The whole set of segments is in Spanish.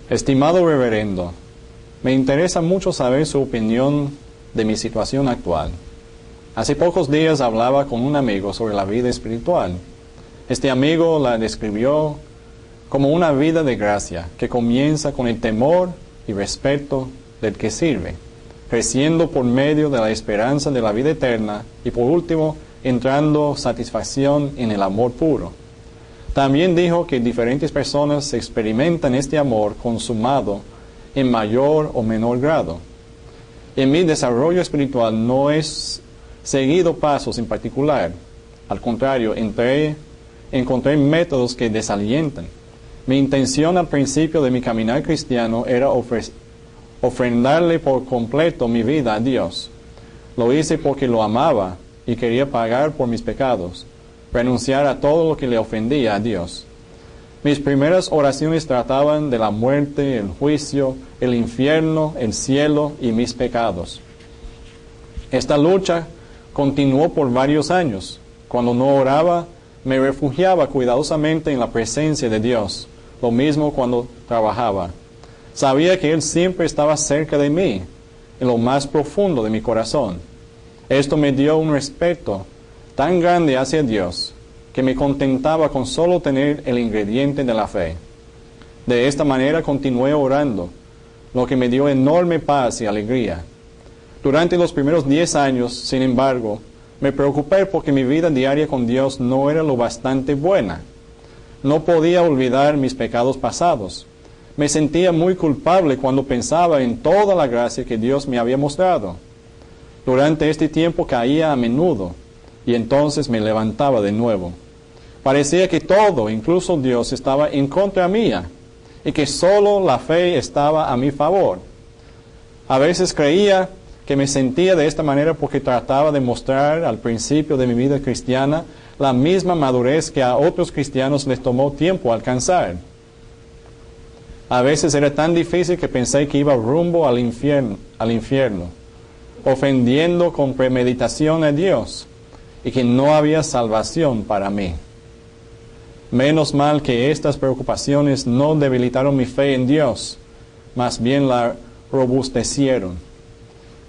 Estimado reverendo, me interesa mucho saber su opinión de mi situación actual. Hace pocos días hablaba con un amigo sobre la vida espiritual. Este amigo la describió como una vida de gracia que comienza con el temor y respeto del que sirve, creciendo por medio de la esperanza de la vida eterna y por último entrando satisfacción en el amor puro. También dijo que diferentes personas experimentan este amor consumado en mayor o menor grado. En mi desarrollo espiritual no he seguido pasos en particular. Al contrario, encontré métodos que desalientan. Mi intención al principio de mi caminar cristiano era ofrendarle por completo mi vida a Dios. Lo hice porque lo amaba y quería pagar por mis pecados, renunciar a todo lo que le ofendía a Dios. Mis primeras oraciones trataban de la muerte, el juicio, el infierno, el cielo y mis pecados. Esta lucha continuó por varios años. Cuando no oraba, me refugiaba cuidadosamente en la presencia de Dios. Lo mismo cuando trabajaba. Sabía que Él siempre estaba cerca de mí, en lo más profundo de mi corazón. Esto me dio un respeto tan grande hacia Dios, que me contentaba con solo tener el ingrediente de la fe. De esta manera continué orando, lo que me dio enorme paz y alegría. Durante los primeros 10 años, sin embargo, me preocupé porque mi vida diaria con Dios no era lo bastante buena. No podía olvidar mis pecados pasados. Me sentía muy culpable cuando pensaba en toda la gracia que Dios me había mostrado. Durante este tiempo caía a menudo y entonces me levantaba de nuevo. Parecía que todo, incluso Dios, estaba en contra mía y que solo la fe estaba a mi favor. A veces creía que me sentía de esta manera porque trataba de mostrar al principio de mi vida cristiana la misma madurez que a otros cristianos les tomó tiempo alcanzar. A veces era tan difícil que pensé que iba rumbo al infierno, ofendiendo con premeditación a Dios y que no había salvación para mí. Menos mal que estas preocupaciones no debilitaron mi fe en Dios, más bien la robustecieron.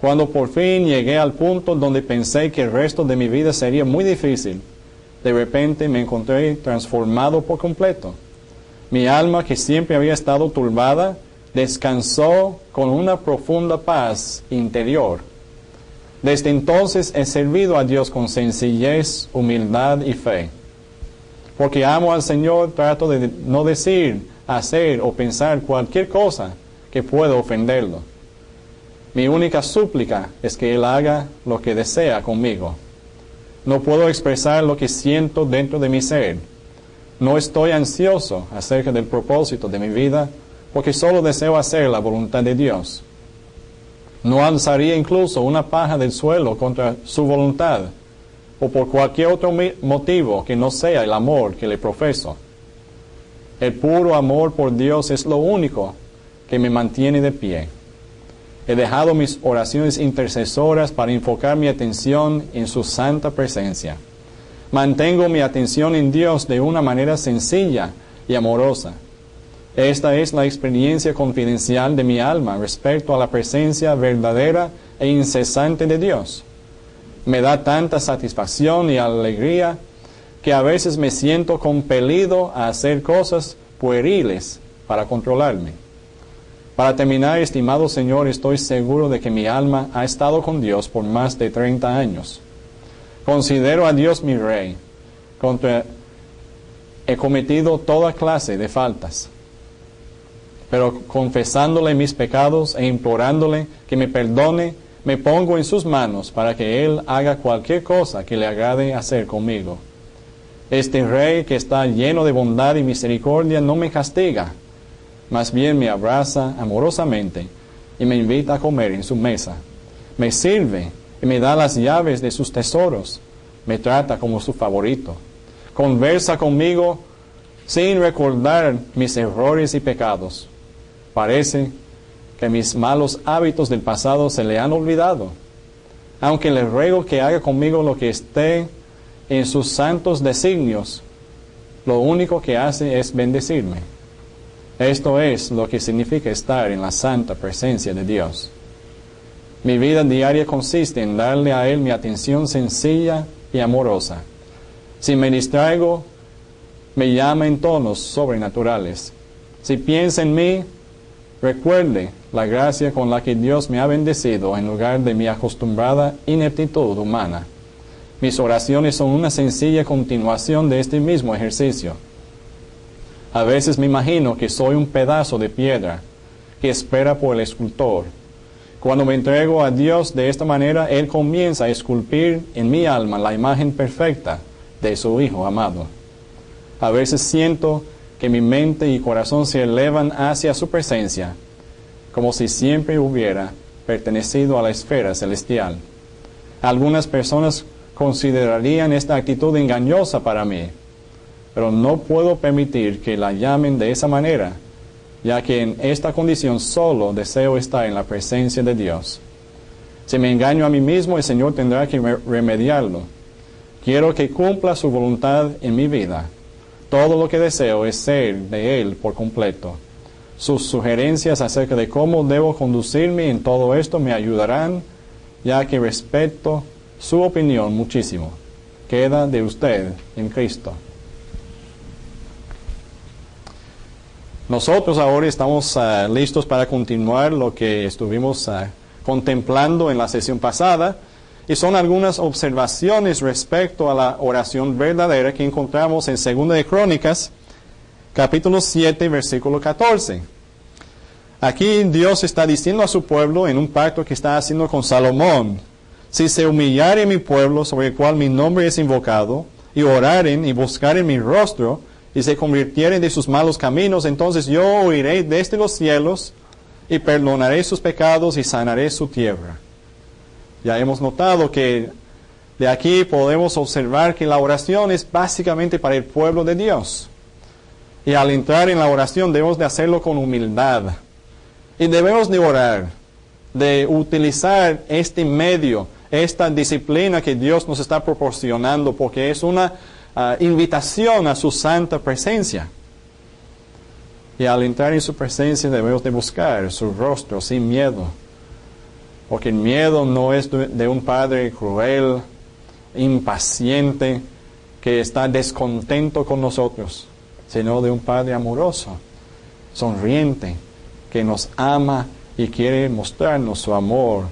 Cuando por fin llegué al punto donde pensé que el resto de mi vida sería muy difícil, de repente me encontré transformado por completo. Mi alma, que siempre había estado turbada, descansó con una profunda paz interior. Desde entonces he servido a Dios con sencillez, humildad y fe. Porque amo al Señor, trato de no decir, hacer o pensar cualquier cosa que pueda ofenderlo. Mi única súplica es que Él haga lo que desea conmigo. No puedo expresar lo que siento dentro de mi ser. No estoy ansioso acerca del propósito de mi vida, porque solo deseo hacer la voluntad de Dios. No alzaría incluso una paja del suelo contra su voluntad, o por cualquier otro motivo que no sea el amor que le profeso. El puro amor por Dios es lo único que me mantiene de pie. He dejado mis oraciones intercesoras para enfocar mi atención en su santa presencia. Mantengo mi atención en Dios de una manera sencilla y amorosa. Esta es la experiencia confidencial de mi alma respecto a la presencia verdadera e incesante de Dios. Me da tanta satisfacción y alegría que a veces me siento compelido a hacer cosas pueriles para controlarme. Para terminar, estimado Señor, estoy seguro de que mi alma ha estado con Dios por más de 30 años. Considero a Dios mi Rey. He cometido toda clase de faltas. Pero confesándole mis pecados e implorándole que me perdone, me pongo en sus manos para que Él haga cualquier cosa que le agrade hacer conmigo. Este Rey que está lleno de bondad y misericordia no me castiga, más bien me abraza amorosamente y me invita a comer en su mesa. Me sirve y me da las llaves de sus tesoros. Me trata como su favorito. Conversa conmigo sin recordar mis errores y pecados. Parece que mis malos hábitos del pasado se le han olvidado. Aunque le ruego que haga conmigo lo que esté en sus santos designios, lo único que hace es bendecirme. Esto es lo que significa estar en la santa presencia de Dios. Mi vida diaria consiste en darle a Él mi atención sencilla y amorosa. Si me distraigo, me llama en tonos sobrenaturales. Si piensa en mí, recuerde la gracia con la que Dios me ha bendecido en lugar de mi acostumbrada ineptitud humana. Mis oraciones son una sencilla continuación de este mismo ejercicio. A veces me imagino que soy un pedazo de piedra que espera por el escultor. Cuando me entrego a Dios de esta manera, Él comienza a esculpir en mi alma la imagen perfecta de su Hijo amado. A veces siento que mi mente y corazón se elevan hacia su presencia, como si siempre hubiera pertenecido a la esfera celestial. Algunas personas considerarían esta actitud engañosa para mí, pero no puedo permitir que la llamen de esa manera, ya que en esta condición solo deseo estar en la presencia de Dios. Si me engaño a mí mismo, el Señor tendrá que remediarlo. Quiero que cumpla su voluntad en mi vida. Todo lo que deseo es ser de Él por completo. Sus sugerencias acerca de cómo debo conducirme en todo esto me ayudarán, ya que respeto su opinión muchísimo. Queda de usted en Cristo. Nosotros ahora estamos listos para continuar lo que estuvimos contemplando en la sesión pasada, y son algunas observaciones respecto a la oración verdadera que encontramos en 2 de Crónicas, capítulo 7, versículo 14. Aquí Dios está diciendo a su pueblo en un pacto que está haciendo con Salomón: si se humillare mi pueblo sobre el cual mi nombre es invocado, y oraren y buscaren mi rostro, y se convirtieren de sus malos caminos, entonces yo oiré desde los cielos, y perdonaré sus pecados y sanaré su tierra. Ya hemos notado que de aquí podemos observar que la oración es básicamente para el pueblo de Dios. Y al entrar en la oración debemos de hacerlo con humildad. Y debemos de orar, de utilizar este medio, esta disciplina que Dios nos está proporcionando, porque es una invitación a su santa presencia. Y al entrar en su presencia debemos de buscar su rostro sin miedo. Porque el miedo no es de un padre cruel, impaciente, que está descontento con nosotros, sino de un padre amoroso, sonriente, que nos ama y quiere mostrarnos su amor,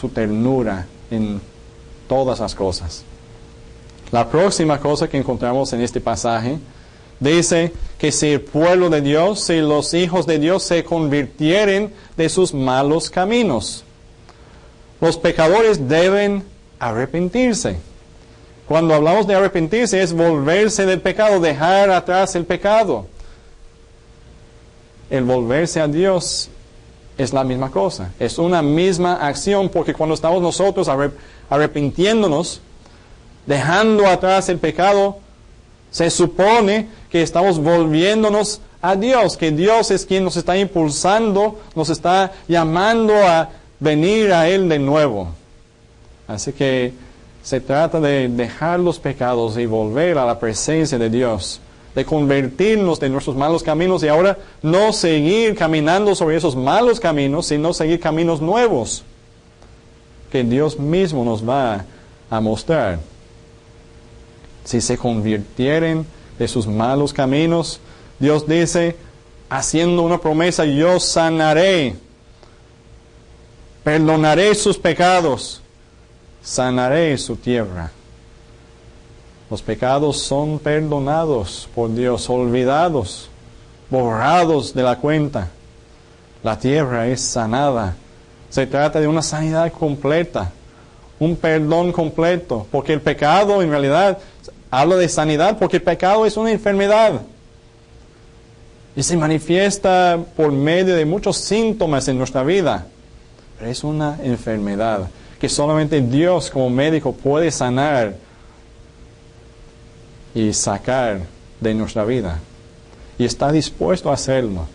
su ternura en todas las cosas. La próxima cosa que encontramos en este pasaje dice que si el pueblo de Dios, si los hijos de Dios se convirtieren de sus malos caminos, los pecadores deben arrepentirse. Cuando hablamos de arrepentirse es volverse del pecado, dejar atrás el pecado. El volverse a Dios es la misma cosa, es una misma acción, porque cuando estamos nosotros arrepintiéndonos, dejando atrás el pecado, se supone que estamos volviéndonos a Dios, que Dios es quien nos está impulsando, nos está llamando a venir a Él de nuevo. Así que se trata de dejar los pecados y volver a la presencia de Dios, de convertirnos de nuestros malos caminos y ahora no seguir caminando sobre esos malos caminos, sino seguir caminos nuevos que Dios mismo nos va a mostrar. Si se convirtieren de sus malos caminos, Dios dice, haciendo una promesa: yo sanaré, perdonaré sus pecados, sanaré su tierra. Los pecados son perdonados por Dios, olvidados, borrados de la cuenta. La tierra es sanada. Se trata de una sanidad completa, un perdón completo, porque el pecado en realidad habla de sanidad, porque el pecado es una enfermedad. Y se manifiesta por medio de muchos síntomas en nuestra vida. Pero es una enfermedad que solamente Dios como médico puede sanar y sacar de nuestra vida. Y está dispuesto a hacerlo.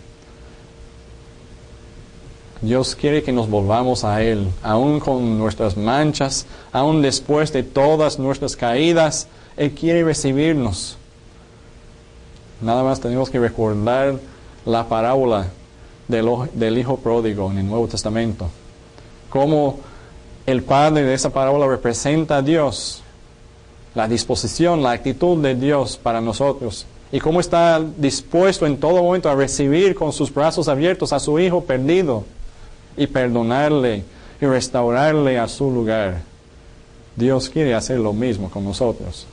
Dios quiere que nos volvamos a Él, aún con nuestras manchas, aún después de todas nuestras caídas. Él quiere recibirnos. Nada más tenemos que recordar la parábola del hijo pródigo en el Nuevo Testamento. Cómo el padre de esa parábola representa a Dios, la disposición, la actitud de Dios para nosotros, y cómo está dispuesto en todo momento a recibir con sus brazos abiertos a su hijo perdido y perdonarle y restaurarle a su lugar. Dios quiere hacer lo mismo con nosotros.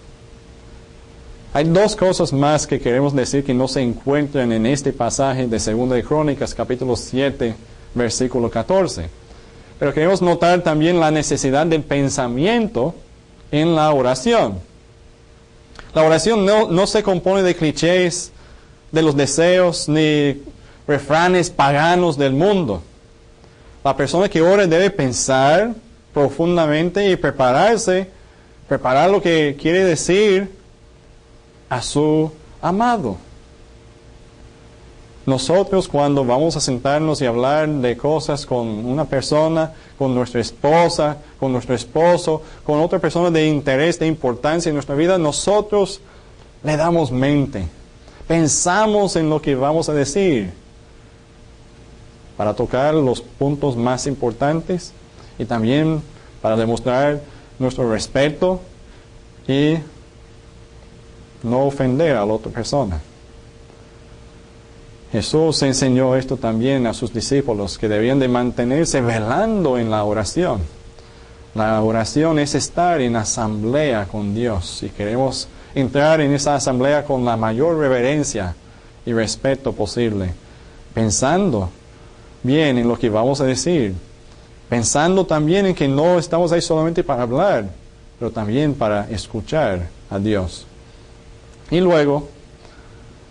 Hay dos cosas más que queremos decir que no se encuentran en este pasaje de 2 de Crónicas, capítulo 7, versículo 14. Pero queremos notar también la necesidad del pensamiento en la oración. La oración no se compone de clichés, de los deseos, ni refranes paganos del mundo. La persona que ora debe pensar profundamente y preparar lo que quiere decir a su amado. Nosotros, cuando vamos a sentarnos y hablar de cosas con una persona, con nuestra esposa, con nuestro esposo, con otra persona de interés, de importancia en nuestra vida, nosotros le damos mente. Pensamos en lo que vamos a decir para tocar los puntos más importantes y también para demostrar nuestro respeto y no ofender a la otra persona. Jesús enseñó esto también a sus discípulos, que debían de mantenerse velando en la oración. La oración es estar en asamblea con Dios, y queremos entrar en esa asamblea con la mayor reverencia y respeto posible, pensando bien en lo que vamos a decir, pensando también en que no estamos ahí solamente para hablar, pero también para escuchar a Dios. Y luego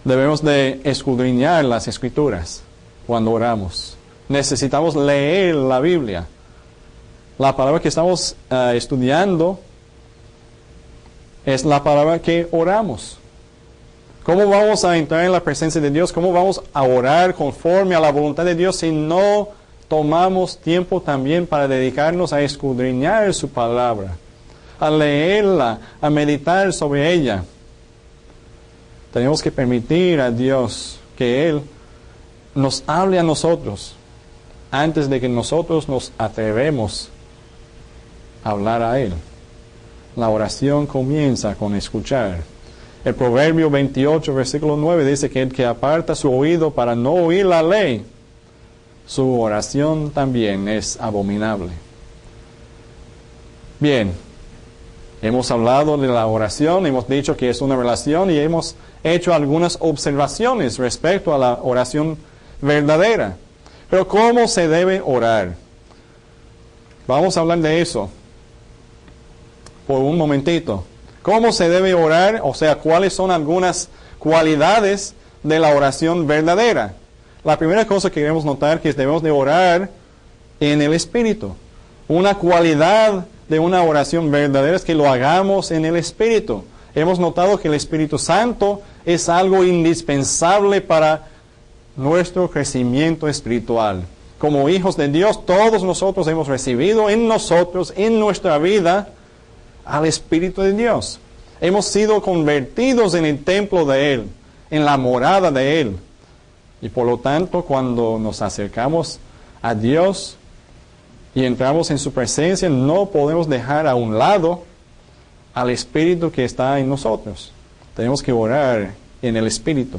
debemos de escudriñar las Escrituras cuando oramos. Necesitamos leer la Biblia. La palabra que estamos estudiando es la palabra que oramos. ¿Cómo vamos a entrar en la presencia de Dios? ¿Cómo vamos a orar conforme a la voluntad de Dios si no tomamos tiempo también para dedicarnos a escudriñar su palabra, a leerla, a meditar sobre ella? Tenemos que permitir a Dios que Él nos hable a nosotros antes de que nosotros nos atrevemos a hablar a Él. La oración comienza con escuchar. El Proverbio 28, versículo 9 dice que el que aparta su oído para no oír la ley, su oración también es abominable. Bien, hemos hablado de la oración, hemos dicho que es una relación y hemos hecho algunas observaciones respecto a la oración verdadera. Pero ¿cómo se debe orar? Vamos a hablar de eso por un momentito. ¿Cómo se debe orar? O sea, ¿cuáles son algunas cualidades de la oración verdadera? La primera cosa que queremos notar es que debemos de orar en el Espíritu. Una cualidad de una oración verdadera es que lo hagamos en el Espíritu. Hemos notado que el Espíritu Santo es algo indispensable para nuestro crecimiento espiritual. Como hijos de Dios, todos nosotros hemos recibido en nosotros, en nuestra vida, al Espíritu de Dios. Hemos sido convertidos en el templo de Él, en la morada de Él. Y por lo tanto, cuando nos acercamos a Dios y entramos en su presencia, no podemos dejar a un lado al Espíritu que está en nosotros. Tenemos que orar en el Espíritu.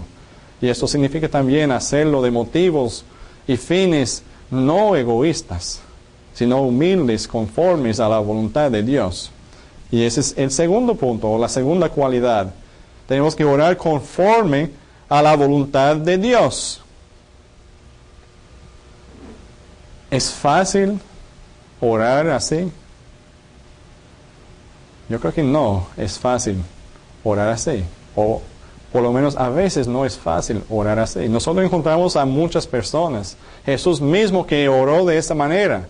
Y esto significa también hacerlo de motivos y fines no egoístas, sino humildes, conformes a la voluntad de Dios. Y ese es el segundo punto, o la segunda cualidad. Tenemos que orar conforme a la voluntad de Dios. ¿Es fácil orar así? Yo creo que no es fácil orar así. O por lo menos a veces no es fácil orar así. Nosotros encontramos a muchas personas. Jesús mismo que oró de esta manera.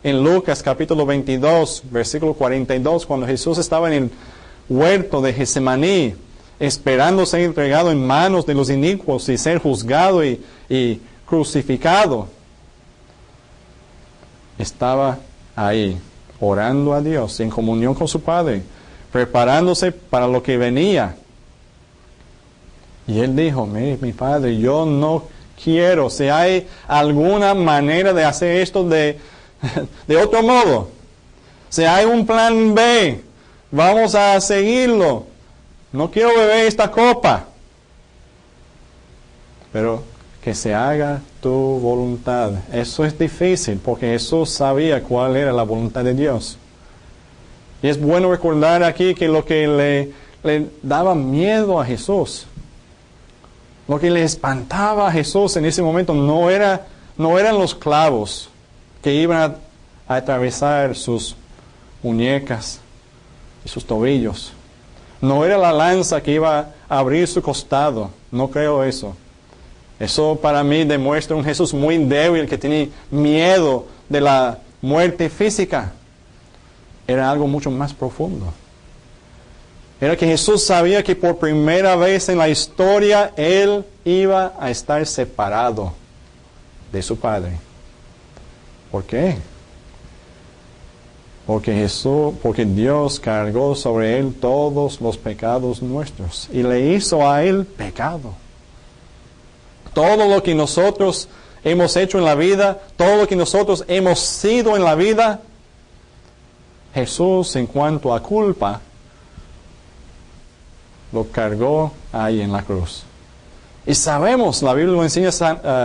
En Lucas capítulo 22, versículo 42, cuando Jesús estaba en el huerto de Getsemaní, esperando ser entregado en manos de los inicuos y ser juzgado y crucificado, estaba ahí, orando a Dios, en comunión con su Padre, preparándose para lo que venía. Y Él dijo, mi Padre, yo no quiero. Si hay alguna manera de hacer esto de otro modo. Si hay un plan B, vamos a seguirlo. No quiero beber esta copa. Pero que se haga tu voluntad. Eso es difícil porque Jesús sabía cuál era la voluntad de Dios. Y es bueno recordar aquí que lo que le daba miedo a Jesús, lo que le espantaba a Jesús en ese momento no eran los clavos que iban a atravesar sus muñecas y sus tobillos. No era la lanza que iba a abrir su costado. No creo eso. Eso para mí demuestra un Jesús muy débil que tiene miedo de la muerte física. Era algo mucho más profundo. Era que Jesús sabía que por primera vez en la historia Él iba a estar separado de su Padre. ¿Por qué? Porque Dios cargó sobre Él todos los pecados nuestros y le hizo a Él pecado. Todo lo que nosotros hemos hecho en la vida, todo lo que nosotros hemos sido en la vida, Jesús en cuanto a culpa, lo cargó ahí en la cruz. Y sabemos, la Biblia lo enseña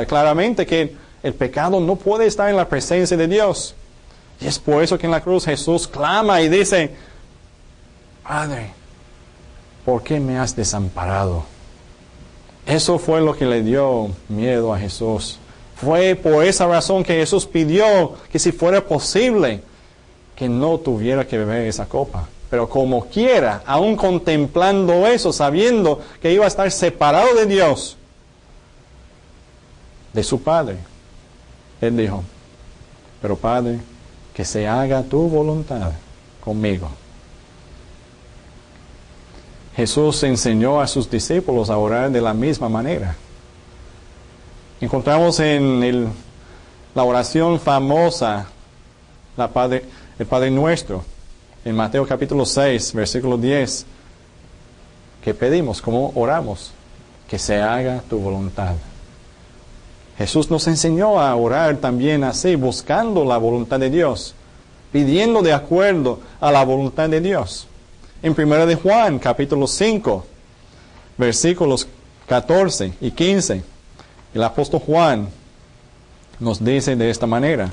claramente, que el pecado no puede estar en la presencia de Dios. Y es por eso que en la cruz Jesús clama y dice, Padre, ¿por qué me has desamparado? Eso fue lo que le dio miedo a Jesús. Fue por esa razón que Jesús pidió que si fuera posible, que no tuviera que beber esa copa. Pero como quiera, aún contemplando eso, sabiendo que iba a estar separado de Dios, de su Padre, Él dijo, pero Padre, que se haga tu voluntad conmigo. Jesús enseñó a sus discípulos a orar de la misma manera. Encontramos en la oración famosa, el Padre Nuestro, en Mateo capítulo 6, versículo 10, que pedimos, como oramos, que se haga tu voluntad. Jesús nos enseñó a orar también así, buscando la voluntad de Dios, pidiendo de acuerdo a la voluntad de Dios. En 1 de Juan, capítulo 5, versículos 14 y 15, el apóstol Juan nos dice de esta manera: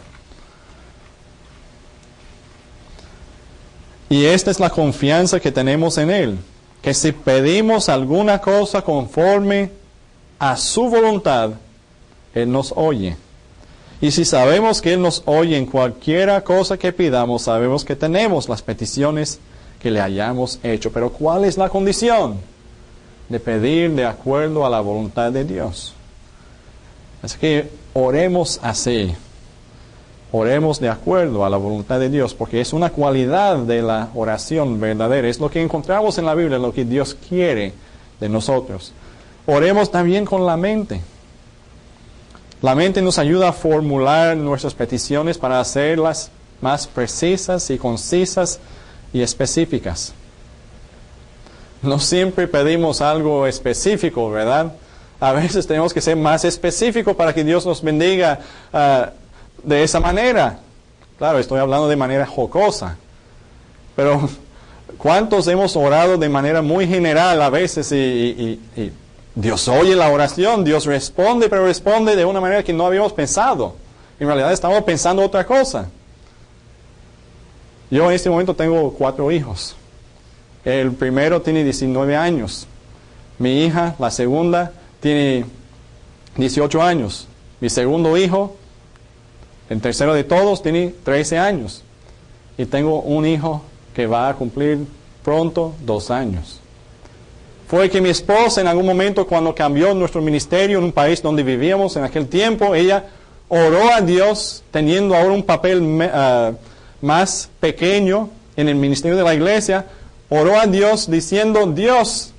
y esta es la confianza que tenemos en Él, que si pedimos alguna cosa conforme a su voluntad, Él nos oye. Y si sabemos que Él nos oye en cualquiera cosa que pidamos, sabemos que tenemos las peticiones que le hayamos hecho. Pero ¿cuál es la condición? De pedir de acuerdo a la voluntad de Dios. Así que oremos así. Oremos de acuerdo a la voluntad de Dios, porque es una cualidad de la oración verdadera. Es lo que encontramos en la Biblia, lo que Dios quiere de nosotros. Oremos también con la mente. La mente nos ayuda a formular nuestras peticiones para hacerlas más precisas y concisas y específicas. No siempre pedimos algo específico, ¿verdad? A veces tenemos que ser más específicos para que Dios nos bendiga de esa manera. Claro, estoy hablando de manera jocosa. Pero ¿cuántos hemos orado de manera muy general a veces y Dios oye la oración, Dios responde, pero responde de una manera que no habíamos pensado? En realidad estamos pensando otra cosa. Yo en este momento tengo 4 hijos. El primero tiene 19 años. Mi hija, la segunda, tiene 18 años. Mi segundo hijo, el tercero de todos, tiene 13 años. Y tengo un hijo que va a cumplir pronto 2 años. Fue que mi esposa en algún momento, cuando cambió nuestro ministerio en un país donde vivíamos en aquel tiempo, ella oró a Dios teniendo ahora un papel más pequeño en el ministerio de la iglesia. Oró a Dios diciendo: Dios,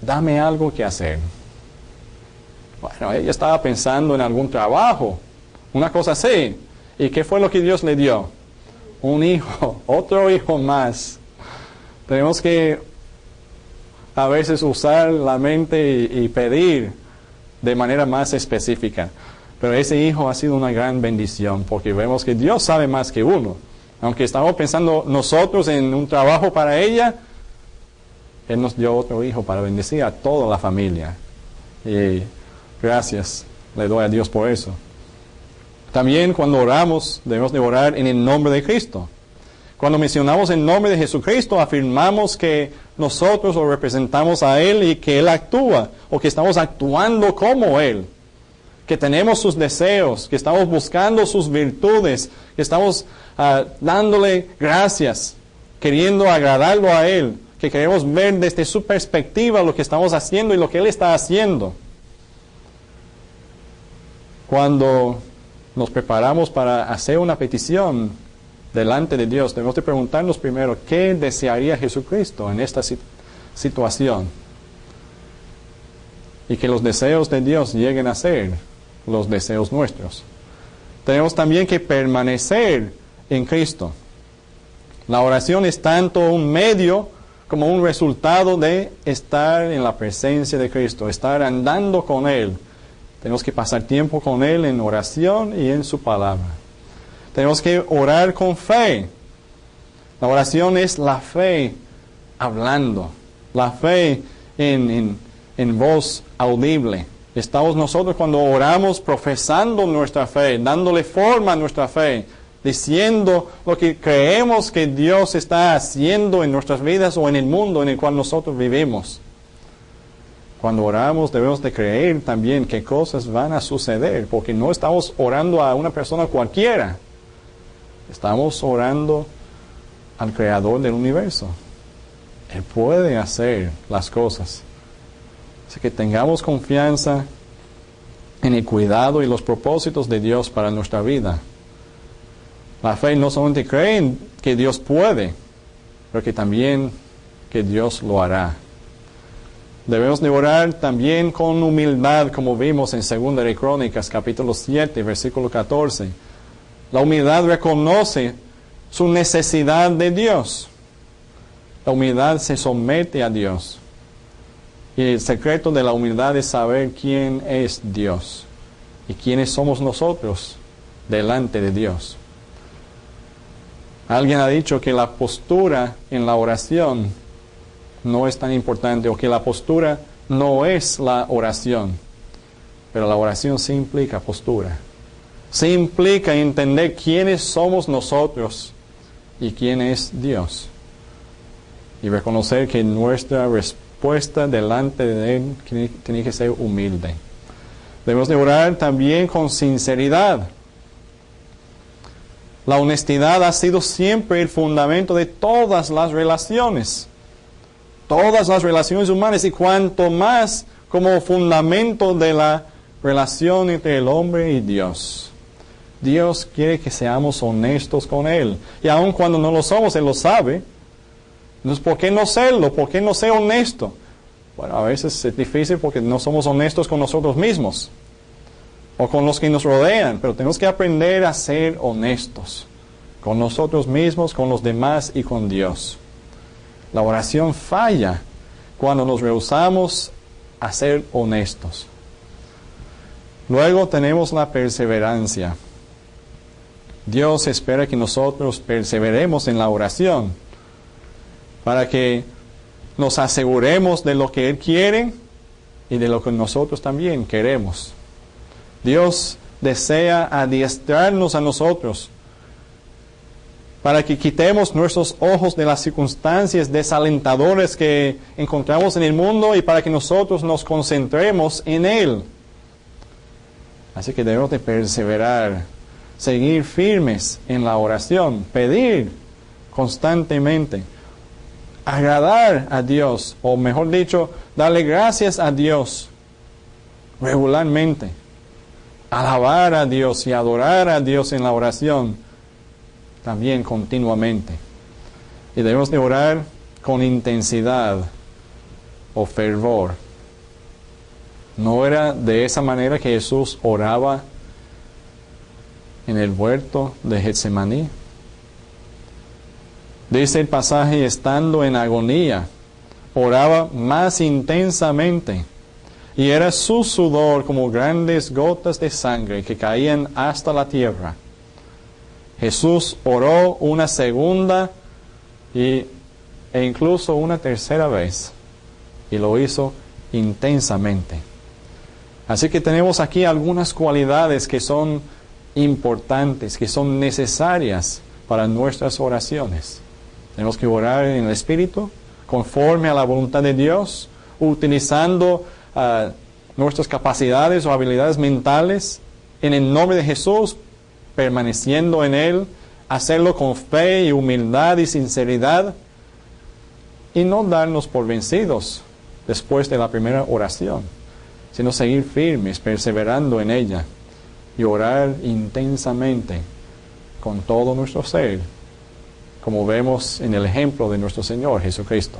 dame algo que hacer. Bueno, ella estaba pensando en algún trabajo, una cosa así. ¿Y qué fue lo que Dios le dio? Un hijo, otro hijo más. Tenemos que a veces usar la mente y pedir de manera más específica. Pero ese hijo ha sido una gran bendición porque vemos que Dios sabe más que uno. Aunque estamos pensando nosotros en un trabajo para ella, Él nos dio otro hijo para bendecir a toda la familia. Y gracias le doy a Dios por eso. También cuando oramos, debemos de orar en el nombre de Cristo. Cuando mencionamos el nombre de Jesucristo, afirmamos que nosotros lo representamos a Él y que Él actúa, o que estamos actuando como Él, que tenemos sus deseos, que estamos buscando sus virtudes, que estamos dándole gracias, queriendo agradarlo a Él, que queremos ver desde su perspectiva lo que estamos haciendo y lo que Él está haciendo. Cuando nos preparamos para hacer una petición delante de Dios, debemos de preguntarnos primero, ¿qué desearía Jesucristo en esta situación? Y que los deseos de Dios lleguen a ser los deseos nuestros. Tenemos también que permanecer en Cristo. La oración es tanto un medio como un resultado de estar en la presencia de Cristo, estar andando con Él. Tenemos que pasar tiempo con Él en oración y en su palabra. Tenemos que orar con fe. La oración es la fe hablando, la fe en voz audible. Estamos nosotros cuando oramos profesando nuestra fe, dándole forma a nuestra fe, diciendo lo que creemos que Dios está haciendo en nuestras vidas o en el mundo en el cual nosotros vivimos. Cuando oramos debemos de creer también que cosas van a suceder, porque no estamos orando a una persona cualquiera. Estamos orando al Creador del universo. Él puede hacer las cosas. Así que tengamos confianza en el cuidado y los propósitos de Dios para nuestra vida. La fe no solamente cree en que Dios puede, pero que también que Dios lo hará. Debemos de orar también con humildad, como vimos en 2 de Crónicas, capítulo 7, versículo 14. La humildad reconoce su necesidad de Dios. La humildad se somete a Dios. Y el secreto de la humildad es saber quién es Dios y quiénes somos nosotros delante de Dios. Alguien ha dicho que la postura en la oración no es tan importante, o que la postura no es la oración, pero la oración sí implica postura. Sí implica entender quiénes somos nosotros y quién es Dios. Y reconocer que nuestra respuesta delante de Él tiene que ser humilde. Debemos de orar también con sinceridad. La honestidad ha sido siempre el fundamento de todas las relaciones. Todas las relaciones humanas, y cuanto más como fundamento de la relación entre el hombre y Dios. Dios quiere que seamos honestos con Él. Y aun cuando no lo somos, Él lo sabe. Entonces, ¿por qué no serlo? ¿Por qué no ser honesto? Bueno, a veces es difícil porque no somos honestos con nosotros mismos o con los que nos rodean, pero tenemos que aprender a ser honestos con nosotros mismos, con los demás y con Dios. La oración falla cuando nos rehusamos a ser honestos. Luego tenemos la perseverancia. Dios espera que nosotros perseveremos en la oración para que nos aseguremos de lo que Él quiere y de lo que nosotros también queremos. Dios desea adiestrarnos a nosotros para que quitemos nuestros ojos de las circunstancias desalentadoras que encontramos en el mundo y para que nosotros nos concentremos en Él. Así que debemos de perseverar, seguir firmes en la oración, pedir constantemente, agradar a Dios, o mejor dicho, darle gracias a Dios regularmente, alabar a Dios y adorar a Dios en la oración también continuamente. Y debemos de orar con intensidad o fervor. ¿No era de esa manera que Jesús oraba en el huerto de Getsemaní? Dice el pasaje, estando en agonía, oraba más intensamente y era su sudor como grandes gotas de sangre que caían hasta la tierra. Jesús oró una segunda e incluso una tercera vez, y lo hizo intensamente. Así que tenemos aquí algunas cualidades que son importantes, que son necesarias para nuestras oraciones. Tenemos que orar en el Espíritu, conforme a la voluntad de Dios, utilizando nuestras capacidades o habilidades mentales en el nombre de Jesús, permaneciendo en Él, hacerlo con fe y humildad y sinceridad, y no darnos por vencidos después de la primera oración, sino seguir firmes, perseverando en ella, y orar intensamente con todo nuestro ser, como vemos en el ejemplo de nuestro Señor Jesucristo.